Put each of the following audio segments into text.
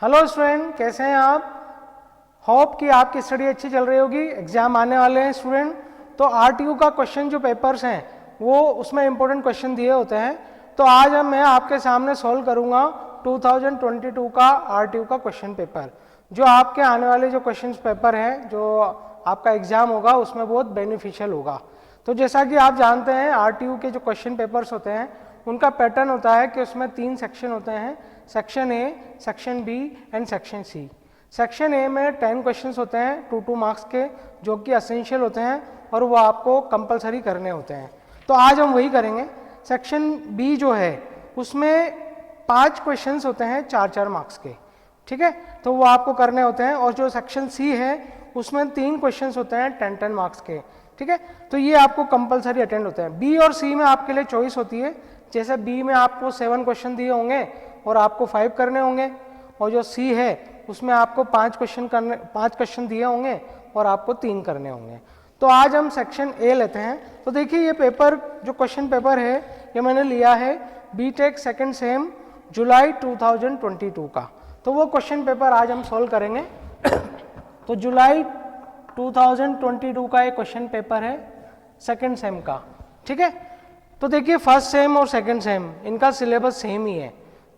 Hello student, कैसे हैं आप? होप कि आपकी स्टडी अच्छी चल रही होगी। एग्जाम आने वाले हैं स्टूडेंट, तो आरटीयू का क्वेश्चन जो पेपर्स हैं वो उसमें इंपॉर्टेंट क्वेश्चन दिए होते हैं। तो आज मैं आपके सामने सॉल्व करूंगा 2022 का आरटीयू का क्वेश्चन पेपर, जो आपके आने वाले जो क्वेश्चन पेपर हैं, जो आपका एग्जाम होगा उसमें बहुत बेनिफिशियल होगा। तो जैसा कि आप जानते हैं आरटीयू के जो क्वेश्चन पेपर्स होते हैं उनका पैटर्न होता है कि उसमें 3 सेक्शन होते हैं, section A, section B and section C. Section A में 10 क्वेश्चंस होते हैं 2 मार्क्स के, जो कि असेंशियल होते हैं और वो आपको कंपलसरी करने होते हैं। तो आज हम वही करेंगे। सेक्शन बी जो है उसमें 5 क्वेश्चंस होते हैं 4-4 मार्क्स के, ठीक है, तो वो आपको करने होते हैं। और जो सेक्शन सी है उसमें 3 क्वेश्चंस होते हैं 10-10 मार्क्स के, ठीक है, तो ये आपको कंपलसरी अटेंड होते हैं। बी और सी में आपके लिए चॉइस होती है, जैसे बी में आपको 7 क्वेश्चन दिए होंगे और आपको 5 करने होंगे, और जो सी है उसमें आपको 5 क्वेश्चन दिए होंगे और आपको 3 करने होंगे। तो आज हम सेक्शन ए लेते हैं। तो देखिए ये पेपर, जो क्वेश्चन पेपर है ये मैंने लिया है बीटेक सेकेंड सेम जुलाई 2022 का। तो वो क्वेश्चन पेपर आज हम सॉल्व करेंगे। तो जुलाई 2022 का एक क्वेश्चन पेपर है सेकेंड सेम का, ठीक है। तो देखिए फर्स्ट सेम और सेकेंड सेम इनका सिलेबस सेम ही है,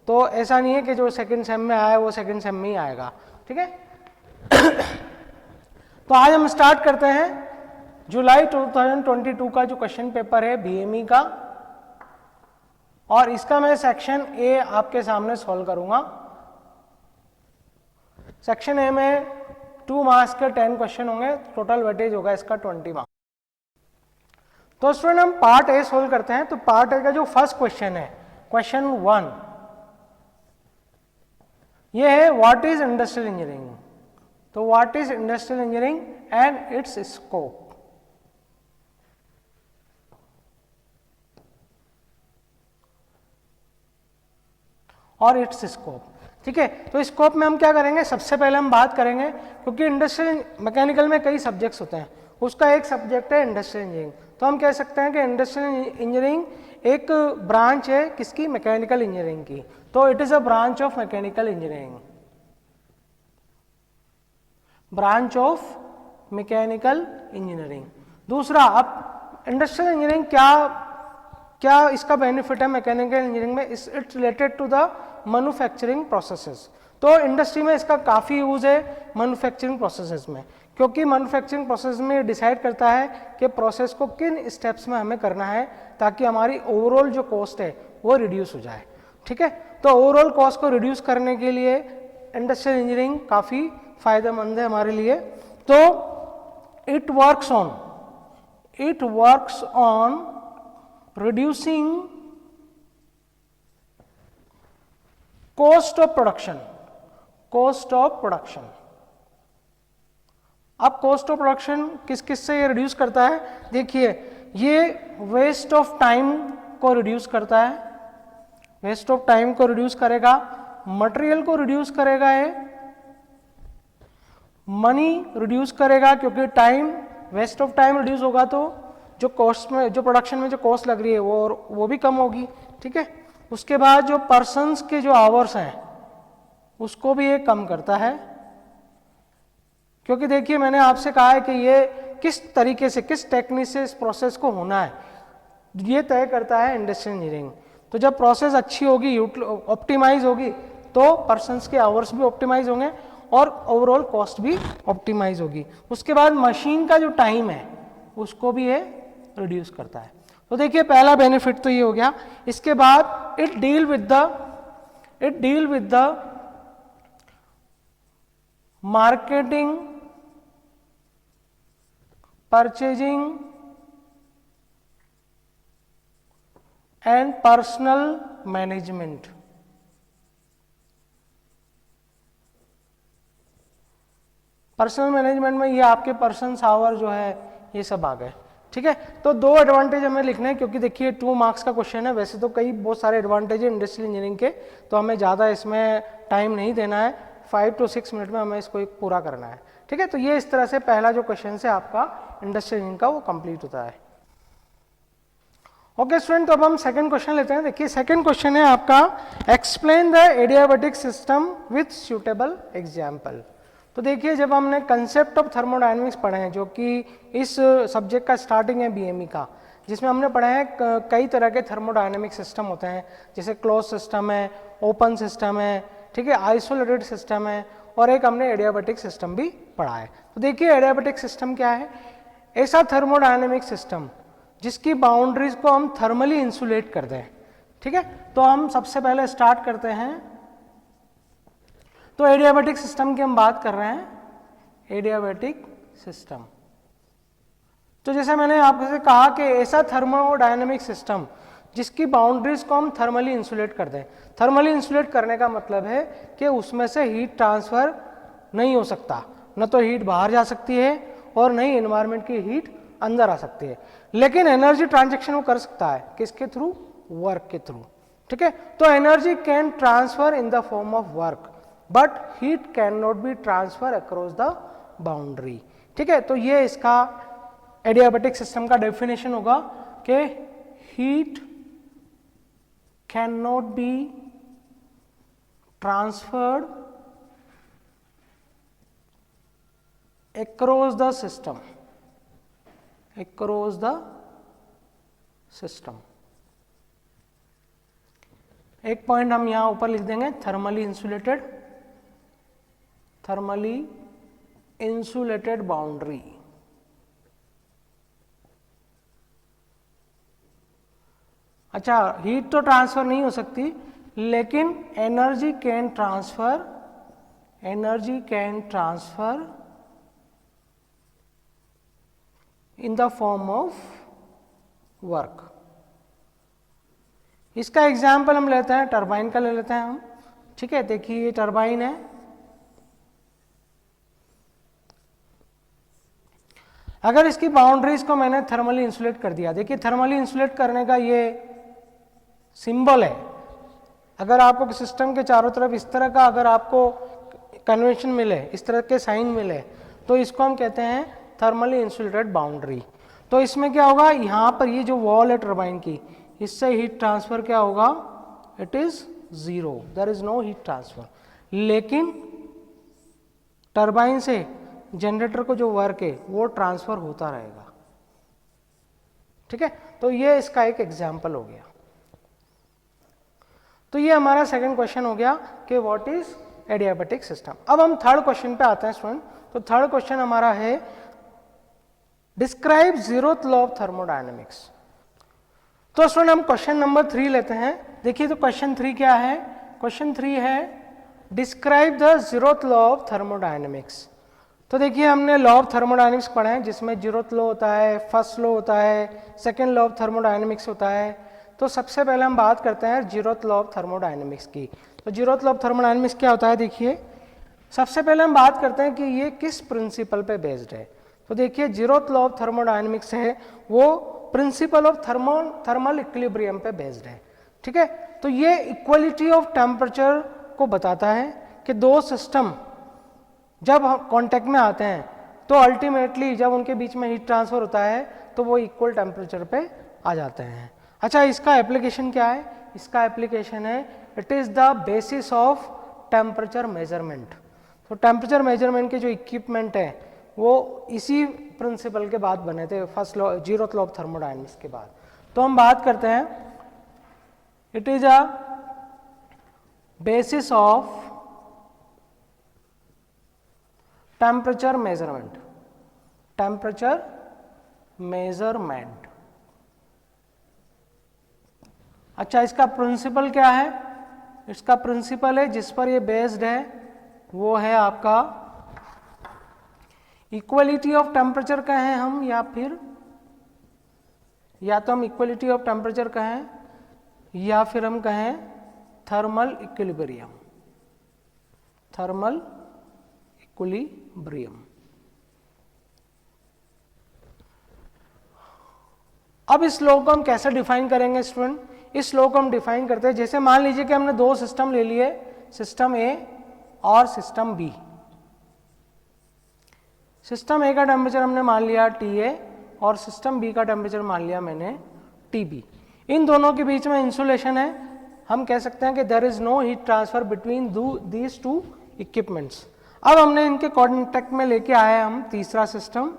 तो ऐसा नहीं है कि जो सेकेंड सेम में आया वो सेकेंड सेम में ही आएगा, ठीक है। तो आज हम स्टार्ट करते हैं जुलाई 2022 का जो क्वेश्चन पेपर है बीएमई का, और इसका मैं सेक्शन ए आपके सामने सॉल्व करूंगा। सेक्शन ए में 2 मार्क्स के 10 क्वेश्चन होंगे, टोटल वेटेज होगा इसका 20 मार्क्स। तो स्टूडेंट हम पार्ट ए सोल्व करते हैं। तो पार्ट ए का जो फर्स्ट क्वेश्चन है, क्वेश्चन 1, ये है व्हाट इज इंडस्ट्रियल इंजीनियरिंग। तो what is industrial engineering and it's scope. और इट्स स्कोप, ठीक है। तो स्कोप में हम क्या करेंगे, सबसे पहले हम बात करेंगे, क्योंकि इंडस्ट्रियल मैकेनिकल में कई सब्जेक्ट्स होते हैं, उसका एक सब्जेक्ट है इंडस्ट्रियल इंजीनियरिंग। तो हम कह सकते हैं कि इंडस्ट्रियल इंजीनियरिंग एक ब्रांच है किसकी, मैकेनिकल इंजीनियरिंग की। तो it is a branch of mechanical engineering, branch of mechanical engineering. दूसरा, अब इंडस्ट्रियल इंजीनियरिंग क्या इसका बेनिफिट है मैकेनिकल इंजीनियरिंग में, it's related to the manufacturing processes. तो इंडस्ट्री में इसका काफ़ी यूज है मैन्युफैक्चरिंग प्रोसेसेस में, क्योंकि मैन्युफैक्चरिंग प्रोसेस में डिसाइड करता है कि प्रोसेस को किन स्टेप्स में हमें करना है ताकि हमारी ओवरऑल जो कॉस्ट है वो रिड्यूस हो जाए, ठीक है। तो ओवरऑल कॉस्ट को रिड्यूस करने के लिए इंडस्ट्रियल इंजीनियरिंग काफ़ी फायदेमंद है हमारे लिए। तो it works on reducing cost of production. अब कॉस्ट ऑफ प्रोडक्शन किस किस से ये रिड्यूस करता है, देखिए ये वेस्ट ऑफ टाइम को रिड्यूस करता है, वेस्ट ऑफ टाइम को रिड्यूस करेगा, मटेरियल को रिड्यूस करेगा, ये मनी रिड्यूस करेगा, क्योंकि time, waste of time reduce होगा तो जो कॉस्ट में, जो प्रोडक्शन में जो कॉस्ट लग रही है वो भी कम होगी, ठीक है। उसके बाद जो पर्सन्स के जो आवर्स हैं उसको भी ये कम करता है, क्योंकि देखिए मैंने आपसे कहा है कि ये किस तरीके से, किस टेक्निक से इस प्रोसेस को होना है ये तय करता है इंडस्ट्रियल इंजीनियरिंग। तो जब प्रोसेस अच्छी होगी, ऑप्टिमाइज होगी, तो पर्सन्स के आवर्स भी ऑप्टिमाइज होंगे और ओवरऑल कॉस्ट भी ऑप्टिमाइज होगी। उसके बाद मशीन का जो टाइम है उसको भी ये रिड्यूस करता है। तो देखिए पहला बेनिफिट तो ये हो गया। इसके बाद it deal with the marketing, purchasing and personal management. Personal management में ये आपके पर्सन आवर जो है ये सब आ गए, ठीक है। तो 2 एडवांटेज हमें लिखने हैं, क्योंकि देखिए 2 मार्क्स का क्वेश्चन है, वैसे तो बहुत सारे एडवांटेज है इंडस्ट्रियल इंजीनियरिंग के, तो हमें ज़्यादा इसमें टाइम नहीं देना है, 5 to 6 मिनट में हमें इसको पूरा करना है, ठीक है। तो ये इस तरह से पहला जो क्वेश्चन है आपका इंडस्ट्रियल इंजीनियरिंग का वो कंप्लीट होता है। ओके स्टूडेंट, तो अब हम सेकंड क्वेश्चन लेते हैं। देखिए सेकंड क्वेश्चन है आपका, explain the adiabatic system with suitable example. तो देखिए जब हमने कंसेप्ट ऑफ थर्मोडायनेमिक्स पढ़े हैं, जो कि इस सब्जेक्ट का स्टार्टिंग है बीएमई का, जिसमें हमने पढ़ा है कई तरह के थर्मोडायनेमिक सिस्टम होते हैं, जैसे क्लोज सिस्टम है, ओपन सिस्टम है, ठीक है, आइसोलेटेड सिस्टम है, और एक हमने एडियाबैटिक सिस्टम भी पढ़ा है। तो देखिए एडियाबैटिक सिस्टम क्या है? ऐसा थर्मोडायनेमिक सिस्टम जिसकी बाउंड्रीज को हम थर्मली इंसुलेट कर दें, ठीक है। तो हम सबसे पहले स्टार्ट करते हैं, तो एडियाबैटिक सिस्टम की हम बात कर रहे हैं, एडियाबैटिक सिस्टम। तो जैसे मैंने आपसे कहा कि ऐसा थर्मोडायनेमिक सिस्टम जिसकी बाउंड्रीज को हम थर्मली इंसुलेट कर दें। थर्मली इंसुलेट करने का मतलब है कि उसमें से हीट ट्रांसफर नहीं हो सकता, न तो हीट बाहर जा सकती है और न ही एनवायरनमेंट की हीट अंदर आ सकती है, लेकिन एनर्जी ट्रांजैक्शन वो कर सकता है, किसके थ्रू? वर्क के थ्रू, ठीक है। तो energy can transfer in the form of work, but heat can not be transfer across the boundary, ठीक है। तो ये इसका एडियाबैटिक सिस्टम का डेफिनेशन होगा कि heat can not be transferred across the system, across the system। एक point हम यहां ऊपर लिख देंगे, thermally insulated, thermally insulated boundary. अच्छा, हीट तो ट्रांसफर नहीं हो सकती, लेकिन energy can transfer, energy can transfer in the form of work। इसका एग्जाम्पल हम लेते हैं, टरबाइन का ले लेते हैं हम, ठीक है। देखिए ये टरबाइन है, अगर इसकी बाउंड्रीज को मैंने थर्मली इंसुलेट कर दिया, देखिए थर्मली इंसुलेट करने का ये सिंबल है। अगर आपको सिस्टम के चारों तरफ इस तरह का अगर आपको कन्वेंशन मिले, इस तरह के साइन मिले, तो इसको हम कहते हैं थर्मली इंसुलेटेड बाउंड्री। तो इसमें क्या होगा, यहां पर ये जो वॉल है टरबाइन की, इससे हीट ट्रांसफर क्या होगा? It is zero, there is no heat transfer. लेकिन टरबाइन से जनरेटर को जो वर्क है वो ट्रांसफर होता रहेगा, ठीक है। तो ये इसका एक एग्जाम्पल हो गया। तो ये हमारा सेकंड क्वेश्चन हो गया कि व्हाट इज एडियाबैटिक सिस्टम। अब हम थर्ड क्वेश्चन पे आते हैं स्टूडेंट। तो थर्ड क्वेश्चन हमारा है, describe zeroth law of thermodynamics. तो स्टूडेंट हम क्वेश्चन नंबर 3 लेते हैं। देखिए तो क्वेश्चन 3 क्या है? क्वेश्चन 3 है, describe the zeroth law of thermodynamics. तो देखिए हमने लॉ ऑफ थर्मोडायनेमिक्स पढ़ा है, जिसमें जीरोथ लॉ होता है, फर्स्ट लॉ होता है, सेकेंड लॉ ऑफ थर्मोडायनेमिक्स होता है। तो सबसे पहले हम बात करते हैं जीरोथ लॉ ऑफ थर्मोडायनेमिक्स की। तो जीरोथ लॉ ऑफ थर्मोडायनेमिक्स क्या होता है? देखिए सबसे पहले हम बात करते हैं कि ये किस प्रिंसिपल पे बेस्ड है। तो देखिए जीरोथ लॉ ऑफ थर्मोडायनेमिक्स है वो प्रिंसिपल ऑफ थर्मल इक्विलिब्रियम पे बेस्ड है, ठीक है। तो ये इक्वलिटी ऑफ टेम्परेचर को बताता है कि दो सिस्टम जब कांटेक्ट में आते हैं तो अल्टीमेटली जब उनके बीच में हीट ट्रांसफर होता है तो वो इक्वल टेम्परेचर पे आ जाते हैं। अच्छा, इसका एप्लीकेशन क्या है? इसका एप्लीकेशन है, it is the basis of temperature measurement. तो टेम्परेचर मेजरमेंट के जो इक्विपमेंट है वो इसी प्रिंसिपल के बाद बने थे, first law zeroth law of thermodynamics के बाद। तो हम बात करते हैं, it is a basis of temperature measurement, temperature measurement. अच्छा, इसका प्रिंसिपल क्या है? इसका प्रिंसिपल है जिस पर ये बेस्ड है वो है आपका इक्वलिटी ऑफ टेम्परेचर कहें हम, या तो हम इक्वलिटी ऑफ टेम्परेचर कहें या फिर हम कहें थर्मल इक्विलिब्रियम, थर्मल इक्विलिब्रियम। अब इस लॉ को हम कैसे डिफाइन करेंगे स्टूडेंट? इस लॉ को हम डिफाइन करते हैं, जैसे मान लीजिए कि हमने दो सिस्टम ले लिए, सिस्टम ए और सिस्टम बी। सिस्टम ए का टेम्परेचर हमने मान लिया टी ए और सिस्टम बी का टेम्परेचर मान लिया मैंने टी बी। इन दोनों के बीच में इंसुलेशन है, हम कह सकते हैं कि there is no heat transfer between these two equipments. अब हमने इनके कॉन्टेक्ट में लेके आए हम तीसरा सिस्टम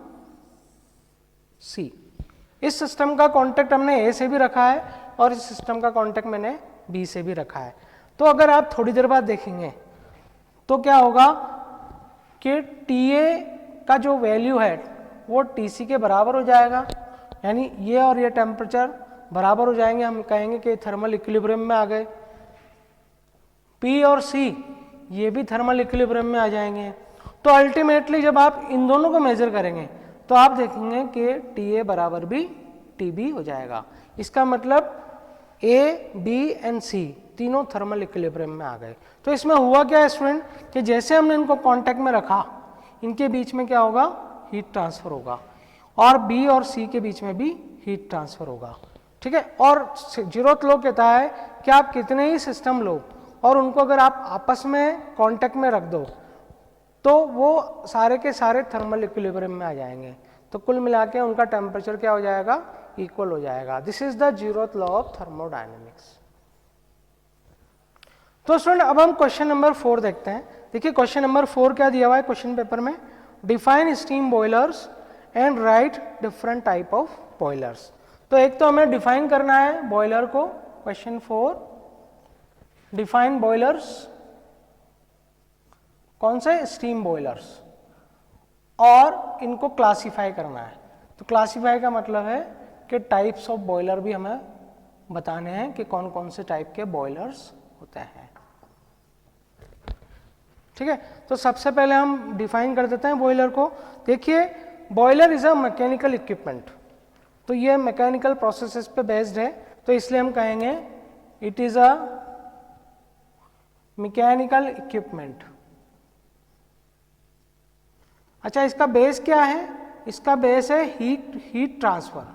सी। इस सिस्टम का कॉन्टेक्ट हमने ए से भी रखा है और इस सिस्टम का कॉन्टेक्ट मैंने बी से भी रखा है। तो अगर आप थोड़ी देर बाद देखेंगे तो क्या होगा कि TA का जो वैल्यू है वो TC के बराबर हो जाएगा, यानी ये और ये टेम्परेचर बराबर हो जाएंगे, हम कहेंगे कि थर्मल इक्विलिब्रियम में आ गए। P और C ये भी थर्मल इक्विलिब्रियम में आ जाएंगे। तो अल्टीमेटली जब आप इन दोनों को मेजर करेंगे तो आप देखेंगे कि TA बराबर भी TB हो जाएगा। इसका मतलब A, B एंड C तीनों थर्मल इक्विलिब्रियम में आ गए। तो इसमें हुआ क्या है स्टूडेंट कि जैसे हमने इनको कांटेक्ट में रखा, इनके बीच में क्या होगा, हीट ट्रांसफर होगा, और B और C के बीच में भी हीट ट्रांसफर होगा। ठीक है, और जीरोथ लॉ कहता है कि आप कितने ही सिस्टम लो और उनको अगर आप आपस में कांटेक्ट में रख दो तो वो सारे के सारे थर्मल इक्विलिब्रियम में आ जाएंगे। तो कुल मिला के उनका टेम्परेचर क्या हो जाएगा, इक्वल हो जाएगा। This is the zeroth law of thermodynamics. तो स्टूडेंट अब हम क्वेश्चन नंबर 4 देखते हैं। देखिए क्वेश्चन नंबर 4 क्या दिया हुआ है क्वेश्चन पेपर में, define steam boilers and right different type of boilers. तो एक तो हमें डिफाइन करना है बॉयलर को, क्वेश्चन 4 डिफाइन बॉयलर्स, कौन से, स्टीम बॉयलर्स, और इनको क्लासिफाई करना है। तो क्लासिफाई का मतलब है कि टाइप्स ऑफ बॉयलर भी हमें बताने हैं कि कौन कौन से टाइप के बॉयलर्स होते हैं। ठीक है, तो सबसे पहले हम डिफाइन कर देते हैं बॉयलर को। देखिए boiler is a mechanical equipment, तो ये मैकेनिकल प्रोसेसेस पे बेस्ड है, तो इसलिए हम कहेंगे it is a mechanical equipment. अच्छा, इसका बेस क्या है, इसका बेस है हीट ट्रांसफर।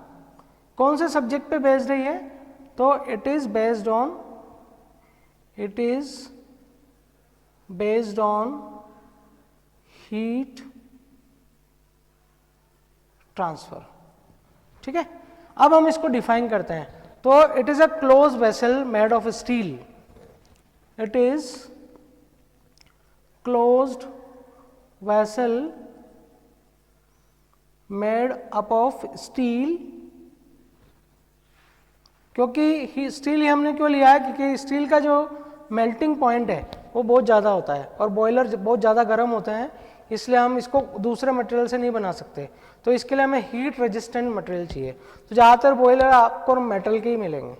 कौन से सब्जेक्ट पे बेस्ड है ये, तो it is based on heat transfer. ठीक है, अब हम इसको डिफाइन करते हैं। तो it is a close vessel made of steel, it is closed vessel made up of steel. क्योंकि स्टील ही हमने क्यों लिया है, क्योंकि स्टील का जो मेल्टिंग पॉइंट है वो बहुत ज़्यादा होता है और बॉयलर बहुत ज़्यादा गर्म होते हैं, इसलिए हम इसको दूसरे मटेरियल से नहीं बना सकते। तो इसके लिए हमें हीट रेजिस्टेंट मटेरियल चाहिए। तो ज़्यादातर बॉयलर आपको मेटल के ही मिलेंगे,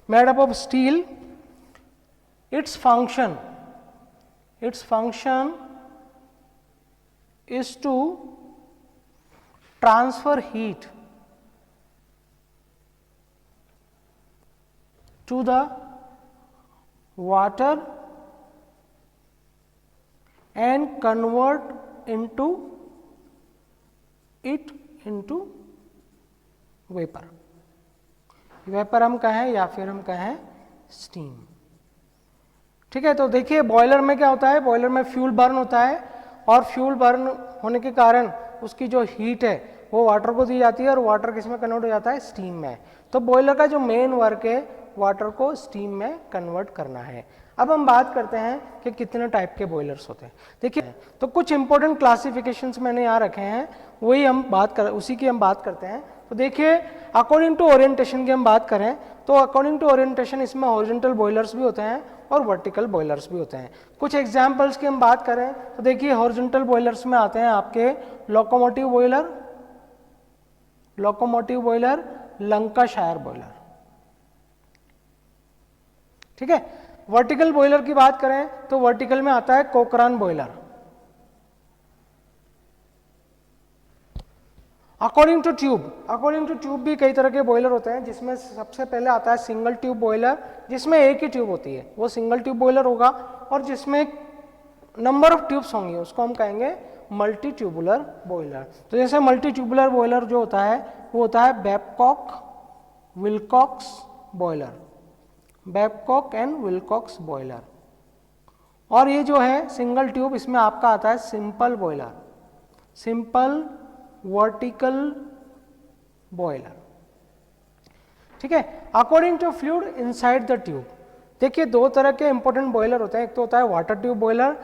made up of steel. It's function is to transfer heat to the water and convert it into vapor। Vapour हम कहें या फिर हम कहें स्टीम। ठीक है, तो देखिए बॉयलर में क्या होता है, बॉयलर में फ्यूल बर्न होता है और फ्यूल बर्न होने के कारण उसकी जो हीट है वो वाटर को दी जाती है और वाटर किस में कन्वर्ट हो जाता है, स्टीम में। तो बॉयलर का जो मेन वर्क है वाटर को स्टीम में कन्वर्ट करना है। अब हम बात करते हैं कि कितने टाइप के बॉयलर्स होते हैं। देखिए तो कुछ इंपॉर्टेंट क्लासिफिकेशंस मैंने यहाँ रखे हैं, वही हम उसी की हम बात करते हैं। तो देखिए अकॉर्डिंग टू ओरिएंटेशन की हम बात करें तो अकॉर्डिंग टू ओरिएंटेशन इसमें हॉरिजॉन्टल बॉयलर्स भी होते हैं और वर्टिकल बॉयलर्स भी होते हैं। कुछ एग्जाम्पल्स की हम बात करें तो देखिए हॉरिजॉन्टल बॉयलर्स में आते हैं आपके लोकोमोटिव बॉयलर, लंकाशायर बॉयलर। ठीक है, वर्टिकल बॉयलर की बात करें तो वर्टिकल में आता है कोकरान बॉयलर। अकॉर्डिंग टू ट्यूब भी कई तरह के बॉयलर होते हैं, जिसमें सबसे पहले आता है सिंगल ट्यूब बॉयलर, जिसमें एक ही ट्यूब होती है, वो सिंगल ट्यूब बॉयलर होगा। और जिसमें नंबर ऑफ ट्यूब्स होंगी उसको हम कहेंगे मल्टी ट्यूबुलर बॉयलर। तो जैसे मल्टी ट्यूबुलर बॉयलर जो होता है वो होता है बैबकॉक एंड विल्कॉक्स बॉयलर। और ये जो है सिंगल ट्यूब, इसमें आपका आता है सिंपल वर्टिकल बॉयलर। ठीक है। According to fluid inside the tube, देखिए दो तरह के इंपॉर्टेंट बॉयलर होते हैं, एक तो होता है वाटर ट्यूब बॉयलर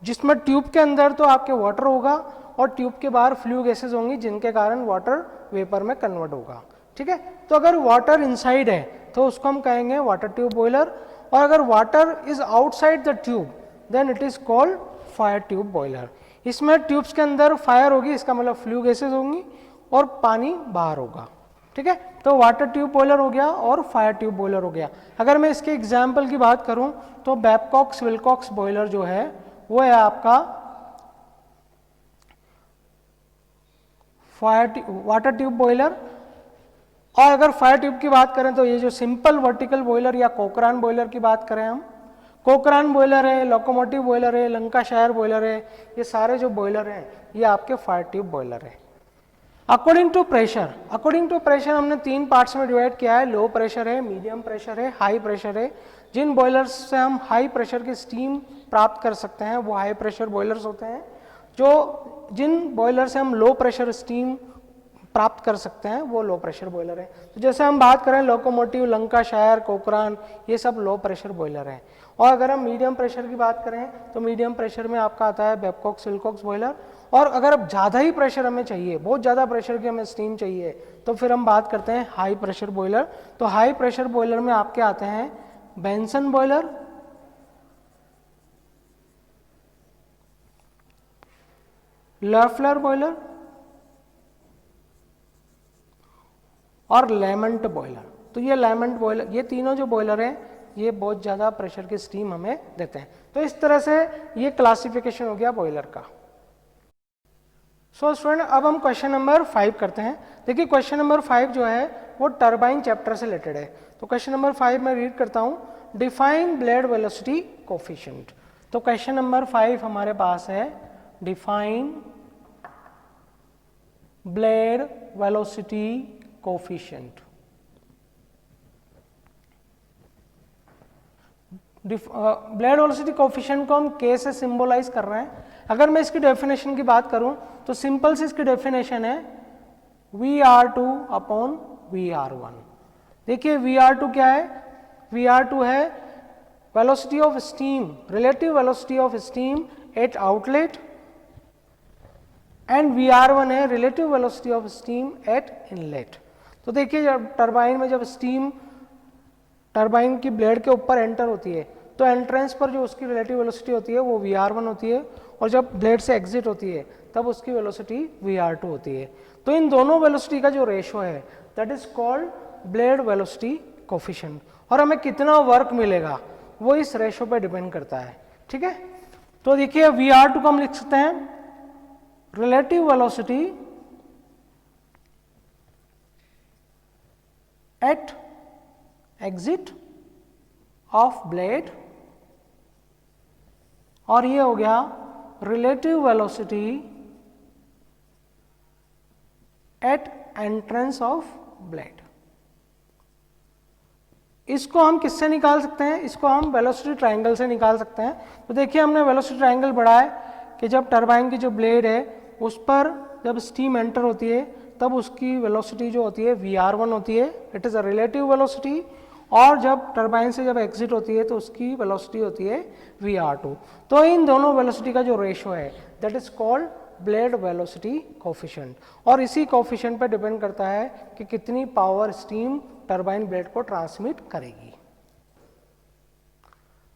जिसमें ट्यूब के अंदर तो आपके वाटर होगा और ट्यूब के बाहर फ्लू गैसेज होंगी जिनके कारण वाटर वेपर में कन्वर्ट होगा, ठीक है। तो अगर वाटर इनसाइड है तो उसको हम कहेंगे वाटर ट्यूब बॉयलर, और अगर water is outside the tube then it is called fire tube boiler. इसमें ट्यूब्स के अंदर फायर होगी, इसका मतलब फ्लू गैसेज होंगी और पानी बाहर होगा, ठीक है। तो वाटर ट्यूब बॉयलर हो गया और फायर ट्यूब बॉयलर हो गया। अगर मैं इसके एग्जाम्पल की बात करूं तो बैबकॉक्स विल्कॉक्स बॉयलर जो है वो है आपका वाटर ट्यूब बॉयलर। और अगर फायर ट्यूब की बात करें तो ये जो सिंपल वर्टिकल बॉयलर या कोकरान बॉयलर की बात करें हम, कोकरान बॉयलर है, लोकोमोटिव बॉयलर है, लंकाशायर बॉयलर है, ये सारे जो बॉयलर हैं ये आपके फायर ट्यूब बॉयलर है। अकॉर्डिंग टू प्रेशर हमने 3 पार्ट्स में डिवाइड किया है, लो प्रेशर है, मीडियम प्रेशर है, हाई प्रेशर है। जिन बॉयलर्स से हम हाई प्रेशर की स्टीम प्राप्त कर सकते हैं वो हाई प्रेशर बॉयलर्स होते हैं, जिन बॉयलर से हम लो प्रेशर स्टीम प्राप्त कर सकते हैं वो लो प्रेशर बॉयलर है। तो जैसे हम बात करें लोकोमोटिव, लंकाशायर, कोकरान, ये सब लो प्रेशर बॉयलर हैं। और अगर हम मीडियम प्रेशर की बात करें तो मीडियम प्रेशर में आपका आता है बैबकॉक्स विल्कॉक्स बॉयलर। और अगर अब ज़्यादा ही प्रेशर हमें चाहिए, बहुत ज़्यादा प्रेशर की हमें स्टीम चाहिए, तो फिर हम बात करते हैं हाई प्रेशर बॉयलर। तो हाई प्रेशर बॉयलर में आपके आते हैं बेंसन बॉयलर, लॉफलर बॉयलर और लेमंट बॉयलर। तो ये लेमंट बॉयलर, ये तीनों जो बॉयलर हैं ये बहुत ज़्यादा प्रेशर की स्टीम हमें देते हैं। तो इस तरह से ये क्लासिफिकेशन हो गया बॉयलर का। सो स्टूडेंट अब हम क्वेश्चन नंबर 5 करते हैं। देखिए क्वेश्चन नंबर 5 जो है वो टरबाइन चैप्टर से रिलेटेड है। तो क्वेश्चन नंबर 5 मैं रीड करता हूँ, डिफाइन ब्लेड वेलोसिटी कोफिशिएंट। तो क्वेश्चन नंबर 5 हमारे पास है define blade velocity coefficient. Blade velocity coefficient को हम K से सिंबलाइज कर रहे हैं। अगर मैं इसकी डेफिनेशन की बात करूं तो सिंपल से इसकी डेफिनेशन है VR2 अपॉन VR1। देखिए VR2 क्या है, VR2 है velocity of steam, relative velocity of steam eight outlet, and VR1 है relative velocity of steam eight inlet. तो देखिए जब टरबाइन में जब स्टीम टरबाइन की ब्लेड के ऊपर एंटर होती है तो एंट्रेंस पर जो उसकी रिलेटिव वेलोसिटी होती है वो VR1 होती है, और जब ब्लेड से एग्जिट होती है तब उसकी वेलोसिटी VR2 होती है। तो इन दोनों वेलोसिटी का जो रेशो है that is called blade velocity coefficient. और हमें कितना वर्क मिलेगा वो इस रेशो पर डिपेंड करता है, ठीक है। तो देखिए VR2 को हम लिख सकते हैं relative velocity at exit of blade, और ये हो गया relative velocity at entrance of blade. इसको हम किससे निकाल सकते हैं, इसको हम वेलोसिटी ट्रायंगल से निकाल सकते हैं। तो देखिए हमने वेलोसिटी ट्रायंगल बढ़ा है कि जब टरबाइन की जो ब्लेड है उस पर जब स्टीम एंटर होती है तब उसकी वेलोसिटी जो होती है VR1 होती है, it is a relative velocity, और जब टरबाइन से जब एग्जिट होती है तो उसकी वेलोसिटी होती है VR2। तो इन दोनों वेलोसिटी का जो रेशो है that is called blade velocity coefficient, और इसी कोफिशिएंट पर डिपेंड करता है कि कितनी पावर स्टीम टरबाइन ब्लेड को ट्रांसमिट करेगी।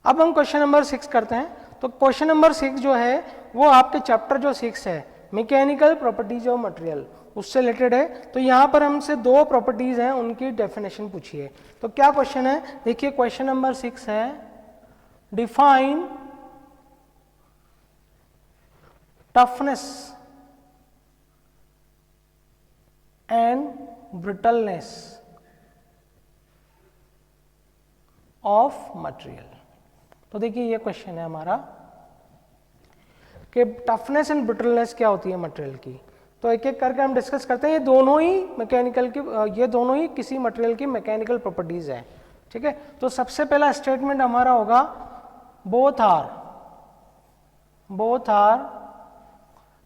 अब हम क्वेश्चन नंबर 6 करते हैं। तो क्वेश्चन नंबर 6 जो है वो आपके चैप्टर जो 6 है मैकेनिकल प्रॉपर्टीज ऑफ मटेरियल उससे रिलेटेड है। तो यहाँ पर हमसे 2 प्रॉपर्टीज हैं उनकी डेफिनेशन पूछी है। तो क्या क्वेश्चन है, देखिए क्वेश्चन नंबर 6 है define toughness and brittleness of material. तो देखिए ये क्वेश्चन है हमारा कि टफनेस एंड ब्रिटलनेस क्या होती है मटेरियल की। तो एक एक करके हम डिस्कस करते हैं। ये दोनों ही मैकेनिकल की, ये दोनों ही किसी मटेरियल की मैकेनिकल प्रॉपर्टीज है, ठीक है। तो सबसे पहला स्टेटमेंट हमारा होगा both are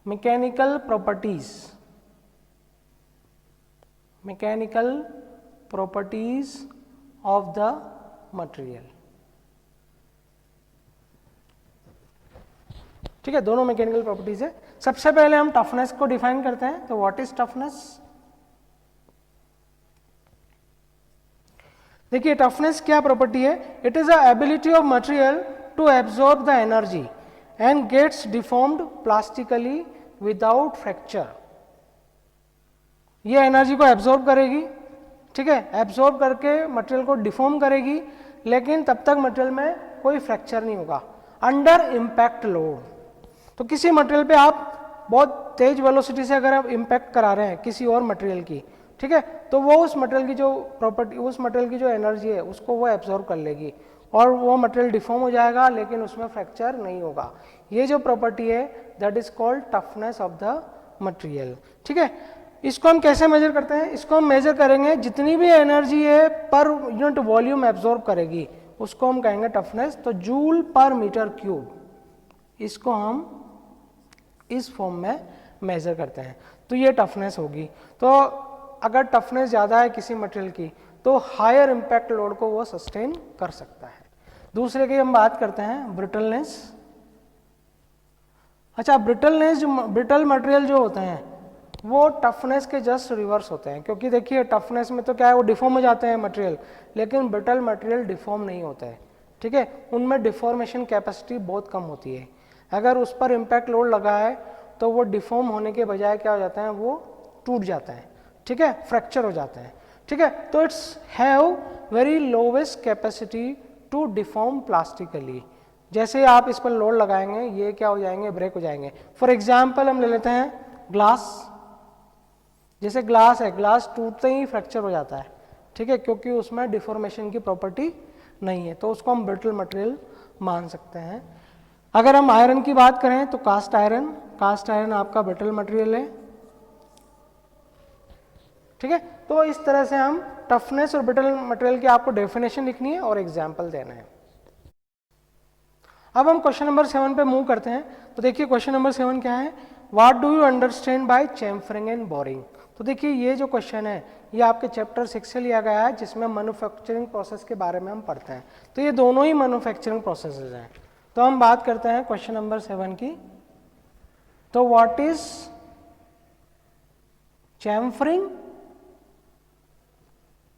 mechanical properties mechanical properties of the material. ठीक है, दोनों मैकेनिकल प्रॉपर्टीज है। सबसे पहले हम टफनेस को डिफाइन करते हैं। तो व्हाट इज टफनेस? देखिए टफनेस क्या प्रॉपर्टी है? It is a ability of material to absorb the energy and gets deformed plastically without fracture. ये एनर्जी को एब्जॉर्ब करेगी, ठीक है, एब्जॉर्ब करके मटेरियल को डिफॉर्म करेगी, लेकिन तब तक मटेरियल में कोई फ्रैक्चर नहीं होगा अंडर इम्पैक्ट लोड। तो किसी मटेरियल पे आप बहुत तेज वेलोसिटी से अगर आप इम्पैक्ट करा रहे हैं किसी और मटेरियल की, ठीक है, तो वो उस मटेरियल की जो प्रॉपर्टी, उस मटेरियल की जो एनर्जी है उसको वो एब्जॉर्ब कर लेगी और वो मटेरियल डिफॉर्म हो जाएगा, लेकिन उसमें फ्रैक्चर नहीं होगा। ये जो प्रॉपर्टी है that is called toughness of the material. ठीक है, इसको हम कैसे मेजर करते हैं? इसको हम मेजर करेंगे जितनी भी एनर्जी है पर यूनिट वॉल्यूम एब्जॉर्ब करेगी उसको हम कहेंगे टफनेस। तो जूल पर मीटर क्यूब, इसको हम इस फॉर्म में मेजर करते हैं, तो ये टफनेस होगी। तो अगर टफनेस ज़्यादा है किसी मटेरियल की तो हायर इम्पैक्ट लोड को वो सस्टेन कर सकता है। दूसरे की हम बात करते हैं ब्रिटलनेस। अच्छा, ब्रिटल मटेरियल जो होते हैं वो टफनेस के जस्ट रिवर्स होते हैं, क्योंकि देखिए टफनेस में तो क्या है, वो डिफॉर्म हो जाते हैं मटेरियल, लेकिन ब्रिटल मटेरियल डिफॉर्म नहीं होते हैं। ठीक है, उनमें डिफॉर्मेशन कैपेसिटी बहुत कम होती है। अगर उस पर इम्पैक्ट लोड लगा है तो वो डिफॉर्म होने के बजाय क्या हो जाता है, वो टूट जाता है, ठीक है, फ्रैक्चर हो जाता है। ठीक है, तो it's have very lowest capacity to deform plastically. जैसे आप इस पर लोड लगाएंगे ये क्या हो जाएंगे, ब्रेक हो जाएंगे। फॉर एग्जाम्पल हम ले लेते हैं ग्लास। जैसे ग्लास है, ग्लास टूटते ही फ्रैक्चर हो जाता है, ठीक है, क्योंकि उसमें डिफॉर्मेशन की प्रॉपर्टी नहीं है, तो उसको हम ब्रिटल मटेरियल मान सकते हैं। अगर हम आयरन की बात करें तो कास्ट आयरन आपका ब्रिटल मटेरियल है। ठीक है, तो इस तरह से हम टफनेस और ब्रिटल मटेरियल की आपको डेफिनेशन लिखनी है और एग्जाम्पल देना है। अब हम क्वेश्चन नंबर 7 पे मूव करते हैं। तो देखिए क्वेश्चन नंबर 7 क्या है, what do you understand by chamfering and boring. तो देखिए ये जो क्वेश्चन है ये आपके चैप्टर 6 से लिया गया है, जिसमें मैन्युफैक्चरिंग प्रोसेस के बारे में हम पढ़ते हैं। तो ये दोनों ही मैन्युफैक्चरिंग प्रोसेसेस हैं। तो हम बात करते हैं क्वेश्चन नंबर 7 की। तो what is chamfering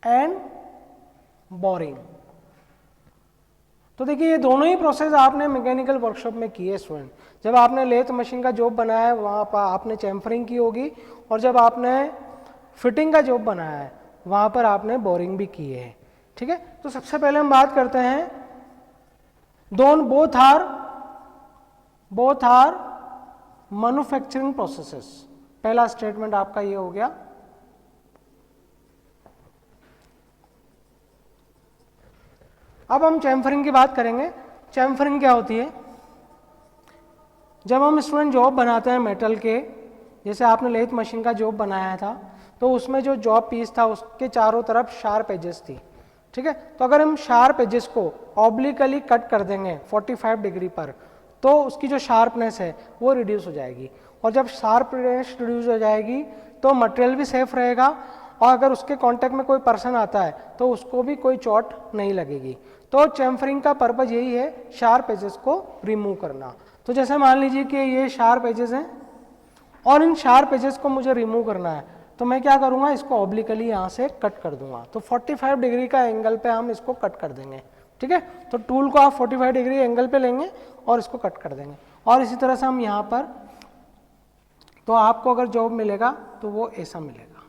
and boring. तो देखिए ये दोनों ही प्रोसेस आपने मैकेनिकल वर्कशॉप में किए स्टूडेंट। जब आपने लेथ मशीन का जॉब बनाया है वहाँ पर आपने चैम्फरिंग की होगी, और जब आपने फिटिंग का जॉब बनाया है वहाँ पर आपने बोरिंग भी की है। ठीक है, तो सबसे पहले हम बात करते हैं बोथ आर मैन्युफैक्चरिंग प्रोसेसेस। पहला स्टेटमेंट आपका ये हो गया। अब हम चैम्फरिंग की बात करेंगे। चैम्फरिंग क्या होती है? जब हम स्टूडेंट जॉब बनाते हैं मेटल के, जैसे आपने लेथ मशीन का जॉब बनाया था, तो उसमें जो जॉब पीस था उसके चारों तरफ शार्प एजेस थी। ठीक है, तो अगर हम शार्प एजेस को ऑब्लिकली कट कर देंगे 45 डिग्री पर, तो उसकी जो शार्पनेस है वो रिड्यूस हो जाएगी, और जब शार्पनेस रिड्यूस हो जाएगी तो मटेरियल भी सेफ रहेगा, और अगर उसके कांटेक्ट में कोई पर्सन आता है तो उसको भी कोई चोट नहीं लगेगी। तो चैम्फरिंग का पर्पज यही है, शार्प एजेस को रिमूव करना। तो जैसे मान लीजिए कि ये शार्प एजेस हैं और इन शार्प एजेस को मुझे रिमूव करना है, तो मैं क्या करूँगा, इसको ऑब्लिकली यहाँ से कट कर दूंगा। तो 45 डिग्री का एंगल पे हम इसको कट कर देंगे। ठीक है, तो टूल को आप 45 डिग्री एंगल पे लेंगे और इसको कट कर देंगे, और इसी तरह से हम यहाँ पर, तो आपको अगर जॉब मिलेगा तो वो ऐसा मिलेगा।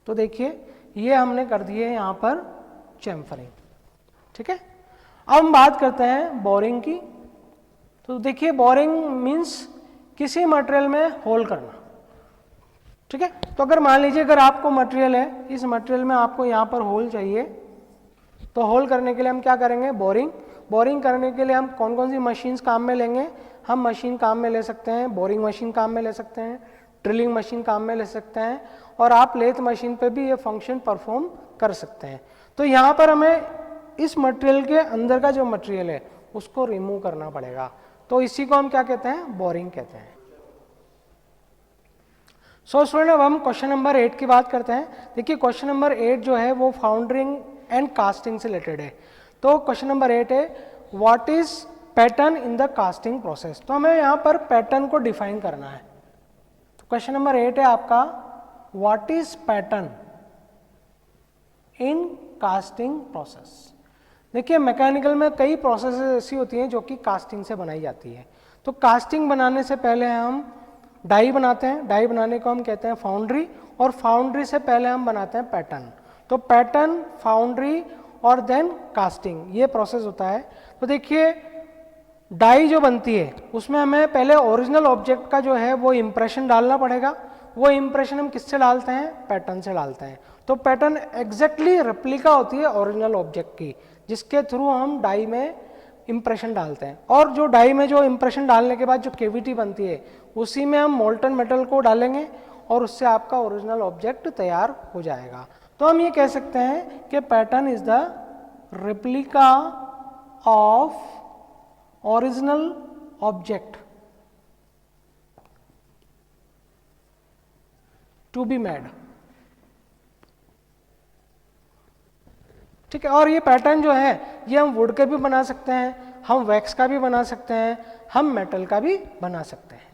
तो देखिए ये हमने कर दिए यहाँ पर चैम्फरिंग। ठीक है, अब हम बात करते हैं बोरिंग की। तो देखिए बोरिंग मीन्स किसी मटेरियल में होल करना। ठीक है, तो अगर मान लीजिए अगर आपको मटेरियल है, इस मटेरियल में आपको यहाँ पर होल चाहिए, तो होल करने के लिए हम क्या करेंगे, बोरिंग करने के लिए हम कौन कौन सी मशीन्स काम में लेंगे? हम मशीन काम में ले सकते हैं, बोरिंग मशीन काम में ले सकते हैं, ड्रिलिंग मशीन काम में ले सकते हैं, और आप लेथ मशीन पे भी ये फंक्शन परफॉर्म कर सकते हैं। तो यहाँ पर हमें इस मटेरियल के अंदर का जो मटेरियल है उसको रिमूव करना पड़ेगा, तो इसी को हम क्या कहते हैं, बोरिंग कहते हैं। सो स्टूडेंट अब हम क्वेश्चन नंबर 8 की बात करते हैं। देखिए क्वेश्चन नंबर 8 जो है वो फाउंडरिंग एंड कास्टिंग से रिलेटेड है। तो क्वेश्चन नंबर 8 है what is pattern in the casting process. तो हमें यहाँ पर पैटर्न को डिफाइन करना है। तो क्वेश्चन नंबर 8 है आपका what is pattern in casting process. देखिए मैकेनिकल में कई प्रोसेस ऐसी होती हैं जो कि कास्टिंग से बनाई जाती है। तो कास्टिंग बनाने से पहले हम डाई बनाते हैं, डाई बनाने को हम कहते हैं फाउंड्री, और फाउंड्री से पहले हम बनाते हैं पैटर्न। तो पैटर्न, फाउंड्री और देन कास्टिंग, ये प्रोसेस होता है। तो देखिए डाई जो बनती है उसमें हमें पहले ओरिजिनल ऑब्जेक्ट का जो है वो इम्प्रेशन डालना पड़ेगा। वो इम्प्रेशन हम किससे डालते हैं? पैटर्न से डालते हैं। तो पैटर्न एग्जैक्टली रेप्लिका होती है ओरिजिनल ऑब्जेक्ट की, जिसके थ्रू हम डाई में इम्प्रेशन डालते हैं। और जो डाई में जो इम्प्रेशन डालने के बाद जो केविटी बनती है उसी में हम मोल्टन मेटल को डालेंगे और उससे आपका ओरिजिनल ऑब्जेक्ट तैयार हो जाएगा। तो हम ये कह सकते हैं कि pattern is the replica of original object to be made. ठीक है, और ये पैटर्न जो है ये हम वुड के भी बना सकते हैं, हम वैक्स का भी बना सकते हैं, हम मेटल का भी बना सकते हैं।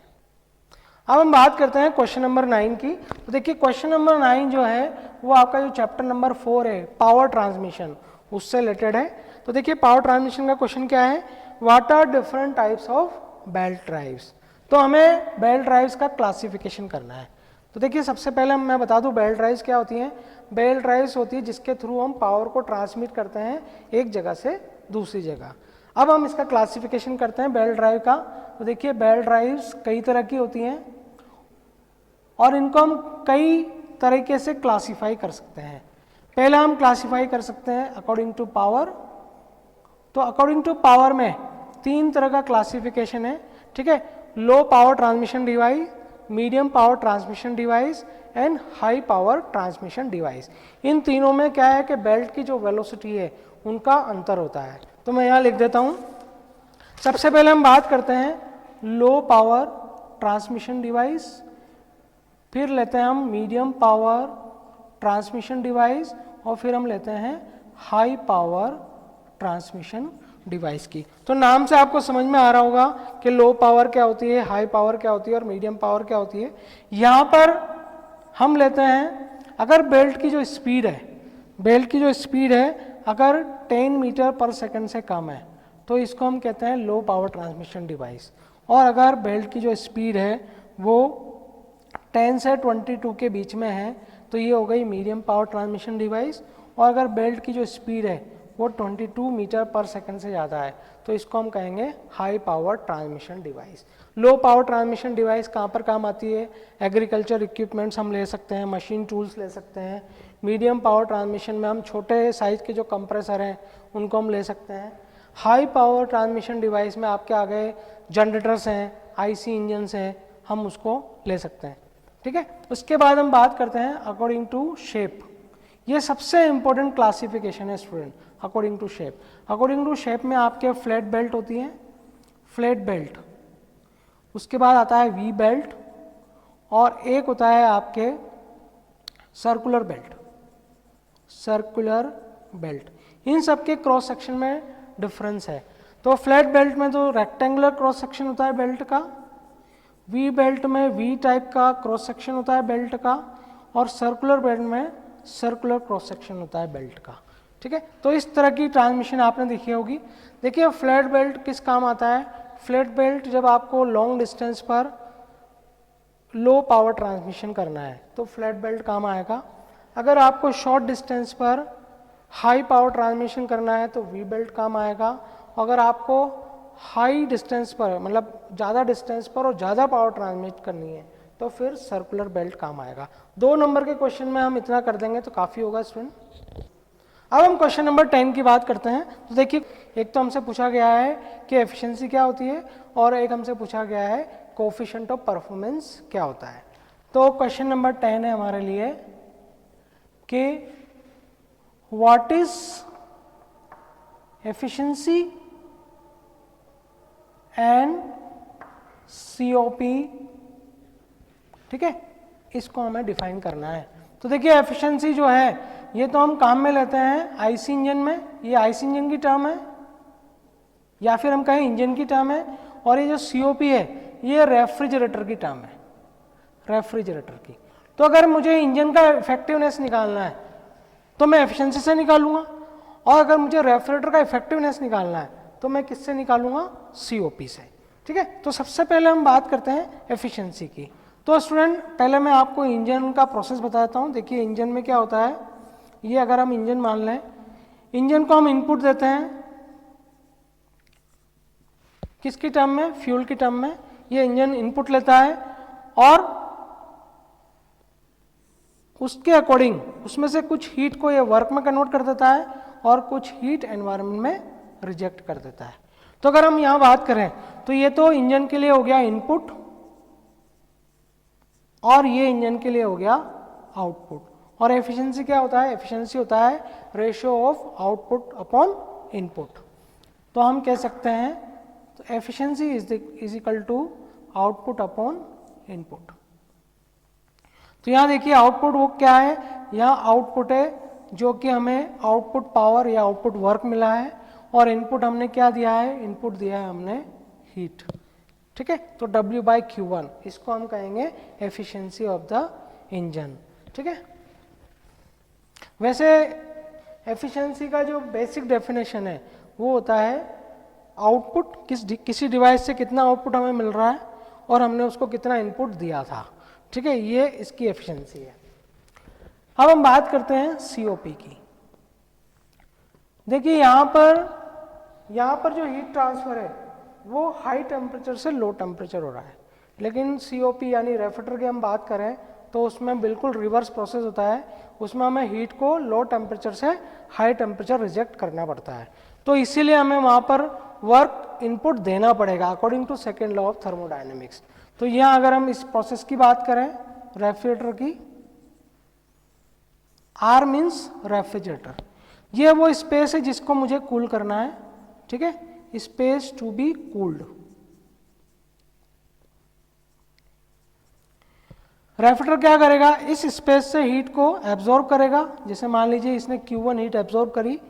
अब हम बात करते हैं क्वेश्चन नंबर 9 की। तो देखिए क्वेश्चन नंबर 9 जो है वो आपका जो चैप्टर नंबर 4 है पावर ट्रांसमिशन, उससे रिलेटेड है। तो देखिए पावर ट्रांसमिशन का क्वेश्चन क्या है, what are different types of belt drives. तो हमें बेल्ट ड्राइव्स का क्लासिफिकेशन करना है। तो देखिए सबसे पहले मैं बता दूं बेल्ट ड्राइव्स क्या होती हैं। बेल्ट ड्राइव्स होती है जिसके थ्रू हम पावर को ट्रांसमिट करते हैं एक जगह से दूसरी जगह। अब हम इसका क्लासिफिकेशन करते हैं बेल्ट ड्राइव का। तो देखिए बेल्ट ड्राइव्स कई तरह की होती हैं और इनको हम कई तरीके से क्लासिफाई कर सकते हैं। पहले हम क्लासिफाई कर सकते हैं अकॉर्डिंग टू पावर। तो अकॉर्डिंग टू पावर में 3 तरह का क्लासिफिकेशन है। ठीक है, low power transmission device, medium power transmission device and high power transmission device. इन तीनों में क्या है कि बेल्ट की जो वेलोसिटी है उनका अंतर होता है। तो मैं यहाँ लिख देता हूँ। सबसे पहले हम बात करते हैं लो पावर ट्रांसमिशन डिवाइस, फिर लेते हैं हम मीडियम पावर ट्रांसमिशन डिवाइस और फिर हम लेते हैं हाई पावर ट्रांसमिशन डिवाइस की। तो नाम से आपको समझ में आ रहा होगा कि लो पावर क्या होती है, हाई पावर क्या होती है और मीडियम पावर क्या होती है। यहाँ पर हम लेते हैं अगर बेल्ट की जो स्पीड है, बेल्ट की जो स्पीड है अगर 10 मीटर पर सेकंड से कम है तो इसको हम कहते हैं लो पावर ट्रांसमिशन डिवाइस। और अगर बेल्ट की जो स्पीड है वो 10 से 22 के बीच में है तो ये हो गई मीडियम पावर ट्रांसमिशन डिवाइस। और अगर बेल्ट की जो स्पीड है वो 22 मीटर पर सेकंड से ज़्यादा है तो इसको हम कहेंगे हाई पावर ट्रांसमिशन डिवाइस। लो पावर ट्रांसमिशन डिवाइस कहाँ पर काम आती है? एग्रीकल्चर इक्विपमेंट्स हम ले सकते हैं, मशीन टूल्स ले सकते हैं। मीडियम पावर ट्रांसमिशन में हम छोटे साइज के जो कंप्रेसर हैं उनको हम ले सकते हैं। हाई पावर ट्रांसमिशन डिवाइस में आपके आ गए जनरेटर्स हैं, आईसी इंजन्स हैं, हम उसको ले सकते हैं। ठीक है, उसके बाद हम बात करते हैं अकॉर्डिंग टू शेप। ये सबसे इंपॉर्टेंट क्लासिफिकेशन है student, according to shape. According to shape में आपके फ्लैट बेल्ट होती हैं, फ्लैट बेल्ट, उसके बाद आता है वी बेल्ट और एक होता है आपके सर्कुलर बेल्ट, सर्कुलर बेल्ट। इन सब के क्रॉस सेक्शन में डिफरेंस है। तो फ्लैट बेल्ट में तो रेक्टेंगुलर क्रॉस सेक्शन होता है बेल्ट का, वी बेल्ट में वी टाइप का क्रॉस सेक्शन होता है बेल्ट का और सर्कुलर बेल्ट में सर्कुलर क्रॉस सेक्शन होता है बेल्ट का। ठीक है, तो इस तरह की ट्रांसमिशन आपने देखी होगी। देखिए फ्लैट बेल्ट किस काम आता है? फ्लैट बेल्ट जब आपको लॉन्ग डिस्टेंस पर लो पावर ट्रांसमिशन करना है तो फ्लैट बेल्ट काम आएगा। अगर आपको शॉर्ट डिस्टेंस पर हाई पावर ट्रांसमिशन करना है तो वी बेल्ट काम आएगा। अगर आपको हाई डिस्टेंस पर मतलब ज़्यादा डिस्टेंस पर और ज़्यादा पावर ट्रांसमिट करनी है तो फिर सर्कुलर बेल्ट काम आएगा। 2 नंबर के क्वेश्चन में हम इतना कर देंगे तो काफ़ी होगा स्टूडेंट। अब हम क्वेश्चन नंबर 10 की बात करते हैं। तो देखिए एक तो हमसे पूछा गया है कि एफिशिएंसी क्या होती है और एक हमसे पूछा गया है कोएफिशिएंट ऑफ परफॉर्मेंस क्या होता है। तो क्वेश्चन नंबर 10 है हमारे लिए कि what is efficiency and COP। ठीक है, इसको हमें डिफाइन करना है। तो देखिए एफिशिएंसी जो है ये तो हम काम में लेते हैं आईसी इंजन में, ये आईसी इंजन की टर्म है या फिर हम कहें इंजन की टर्म है, और ये जो सीओपी है ये रेफ्रिजरेटर की टर्म है, रेफ्रिजरेटर की। तो अगर मुझे इंजन का इफेक्टिवनेस निकालना है तो मैं एफिशिएंसी से निकालूंगा, और अगर मुझे रेफ्रिजरेटर का इफेक्टिवनेस निकालना है तो मैं किससे निकालूंगा, सीओपी से। ठीक है, तो सबसे पहले हम बात करते हैं एफिशिएंसी की। तो स्टूडेंट पहले मैं आपको इंजन का प्रोसेस बताता हूँ। देखिए इंजन में क्या होता है, ये अगर हम इंजन मान लें, इंजन को हम इनपुट देते हैं किसकी टर्म में, फ्यूल की टर्म में। ये इंजन इनपुट लेता है और उसके अकॉर्डिंग उसमें से कुछ हीट को ये वर्क में कन्वर्ट कर देता है और कुछ हीट एनवायरनमेंट में रिजेक्ट कर देता है। तो अगर हम यहाँ बात करें तो ये तो इंजन के लिए हो गया इनपुट और ये इंजन के लिए हो गया आउटपुट। और एफिशिएंसी क्या होता है, एफिशिएंसी होता है ratio of output upon input. तो हम कह सकते हैं तो efficiency is equal to output upon input. तो यहाँ देखिए आउटपुट वो क्या है, यहाँ आउटपुट है जो कि हमें आउटपुट पावर या आउटपुट वर्क मिला है, और इनपुट हमने क्या दिया है, इनपुट दिया है हमने हीट। ठीक है, तो W/Q1 इसको हम कहेंगे एफिशिएंसी ऑफ द इंजन। ठीक है, वैसे एफिशिएंसी का जो बेसिक डेफिनेशन है वो होता है आउटपुट, किसी डिवाइस से कितना आउटपुट हमें मिल रहा है और हमने उसको कितना इनपुट दिया था। ठीक है, ये इसकी एफिशिएंसी है। अब हम बात करते हैं सीओपी की। देखिए यहाँ पर जो हीट ट्रांसफर है वो हाई टेम्परेचर से लो टेम्परेचर हो रहा है, लेकिन सीओपी यानी रेफ्रिजरेटर की हम बात करें तो उसमें बिल्कुल रिवर्स प्रोसेस होता है। उसमें हमें हीट को लो टेम्परेचर से हाई टेम्परेचर रिजेक्ट करना पड़ता है। तो इसीलिए हमें वहाँ पर वर्क इनपुट देना पड़ेगा according to second law of thermodynamics. तो यहाँ अगर हम इस प्रोसेस की बात करें रेफ्रिजरेटर की, आर मीन्स रेफ्रिजरेटर, ये वो स्पेस है जिसको मुझे कूल करना है। ठीक है, space to be cooled. Refrigerator क्या करेगा, इस स्पेस से हीट को एब्जॉर्ब करेगा। जैसे मान लीजिए इसने Q1 हीट एब्जॉर्ब करी,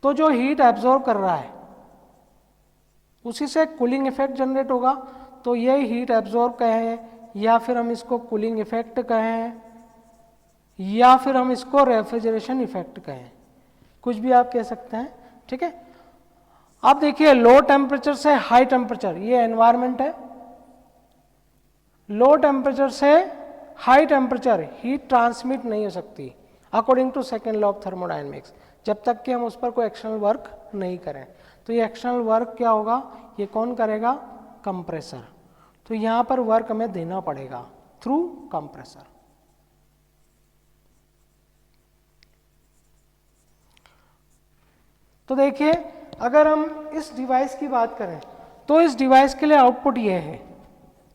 तो जो हीट एब्जॉर्ब कर रहा है उसी से कूलिंग इफेक्ट जनरेट होगा। तो ये हीट एब्जॉर्ब कहें या फिर हम इसको कूलिंग इफेक्ट कहें या फिर हम इसको रेफ्रिजरेशन इफेक्ट कहें, कुछ भी आप कह सकते हैं। ठीक है, अब देखिए लो टेम्परेचर से हाई टेम्परेचर, ये एनवायरनमेंट है। लो टेम्परेचर से हाई टेम्परेचर हीट ट्रांसमिट नहीं हो सकती according to second law of thermodynamics, जब तक कि हम उस पर कोई एक्सटर्नल वर्क नहीं करें। तो ये एक्सटर्नल वर्क क्या होगा, ये कौन करेगा, कंप्रेसर। तो यहाँ पर वर्क हमें देना पड़ेगा थ्रू कंप्रेसर। तो देखिए अगर हम इस डिवाइस की बात करें तो इस डिवाइस के लिए आउटपुट ये है,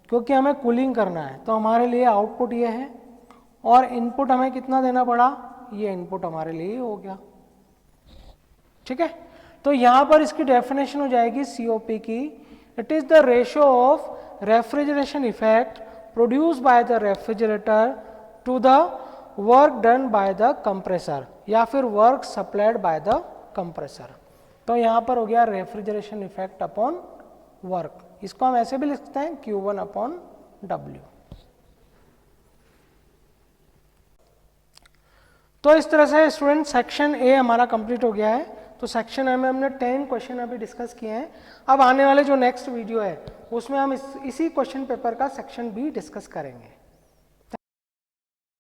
क्योंकि हमें कूलिंग करना है तो हमारे लिए आउटपुट ये है, और इनपुट हमें कितना देना पड़ा, ये इनपुट हमारे लिए हो गया। ठीक है, तो यहाँ पर इसकी डेफिनेशन हो जाएगी सीओपी की, it is the ratio of refrigeration effect produce by the refrigerator to the work done by the compressor या फिर work supplied by the compressor. तो यहाँ पर हो गया रेफ्रिजरेशन इफेक्ट अपॉन वर्क। इसको हम ऐसे भी लिख सकते हैं Q1 अपॉन W। तो इस तरह से स्टूडेंट सेक्शन ए हमारा कंप्लीट हो गया है। तो सेक्शन ए में हमने 10 क्वेश्चन अभी डिस्कस किए हैं। अब आने वाले जो नेक्स्ट वीडियो है उसमें हम इसी क्वेश्चन पेपर का सेक्शन बी डिस्कस करेंगे।